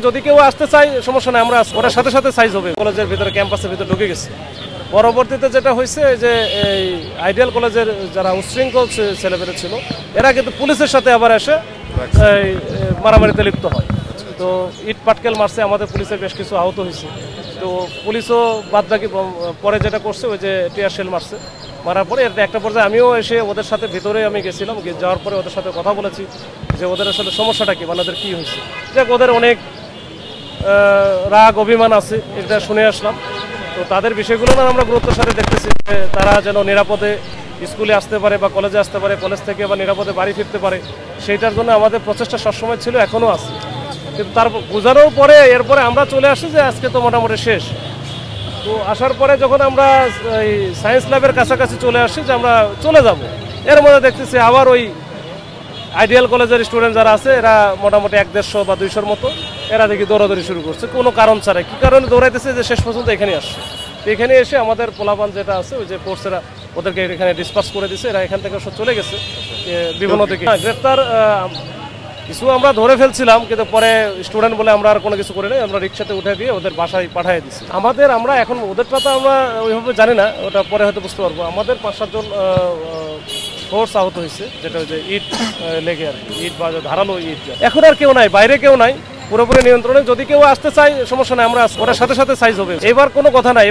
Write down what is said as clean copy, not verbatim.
যদি কেউ আসতে চায় সমস্যা নাই, আমরা ওটার সাথে সাথে সাইজ হবে। কলেজের ভিতরে ক্যাম্পাসের ভিতরে ঢুকে গেছে। পরবর্তীতে যেটা হয়েছে যে এই আইডিয়াল কলেজের যারা উচ্ছৃঙ্খল ছেলেমেয়ে ছিল এরা কিন্তু পুলিশের সাথে আবার এসে মারামারিতে লিপ্ত হয়। তো ইট পাটকেল মারছে, আমাদের পুলিশের বেশ কিছু আহত হয়েছে। তো পুলিশও বাদ বাকি পরে যেটা করছে ওই যে টিয়ার শেল মারছে, মারার পরে একটা পর্যায়ে আমিও এসে ওদের সাথে ভিতরে আমি গেছিলাম, যাওয়ার পরে ওদের সাথে কথা বলেছি যে ওদের আসলে সমস্যাটা কি, মানে ওদের কী হয়েছে। যাক, ওদের অনেক রাগ অভিমান আছে, এটা শুনে আসলাম। তো তাদের বিষয়গুলো না আমরা গুরুত্বের সাথে দেখতেছি যে তারা যেন নিরাপদে স্কুলে আসতে পারে বা কলেজে আসতে পারে, কলেজ থেকে বা নিরাপদে বাড়ি ফিরতে পারে, সেইটার জন্য আমাদের প্রচেষ্টা সবসময় ছিল, এখনও আছে। কিন্তু তার বোঝানোর পরে এরপরে আমরা চলে আসি যে আজকে তো মোটামুটি শেষ। তো আসার পরে যখন আমরা এই সায়েন্স ল্যাবের কাছাকাছি চলে আসি যে আমরা চলে যাব, এর মধ্যে দেখতেছি আবার ওই আইডিয়াল কলেজের স্টুডেন্ট যারা আছে এরা মোটামুটি 150 বা 200-র মতো এরা দেখি দৌড়াদৌড়ি শুরু করছে কোনো কারণ ছাড়াই। কী কারণে দৌড়াইতেছে যে শেষ পর্যন্ত এখানে আসছে। তো এখানে এসে আমাদের পোলাপান যেটা আছে ওই যে ফোর্সেরা ওদেরকে এখানে ডিসপার্স করে দিছে, এরা এখান থেকে সব চলে গেছে বিভিন্ন দিকে। গ্রেপ্তার কিছু আমরা ধরে ফেলছিলাম, কিন্তু পরে স্টুডেন্ট বলে আমরা আর কোনো কিছু করি নাই, আমরা রিক্সাতে উঠে দিয়ে ওদের বাসায় পাঠিয়ে দিচ্ছি। আমরা এখন ওদেরটা তো আমরা ওইভাবে জানি না, ওটা পরে হয়তো বুঝতে পারবো। আমাদের 5-7 জন ফোর্স আহত হয়েছে, যেটা ওই যে ইট লেগে আর কি, ইট বা ধারালো ইট। এখন আর কেউ নাই, বাইরে কেউ নাই, পুরোপুরি নিয়ন্ত্রণে। যদি কেউ আসতে চায় সমস্যা নাই, আমরা ওটার সাথে সাথে সাইজ হবে, এবার কোনো কথা নাই।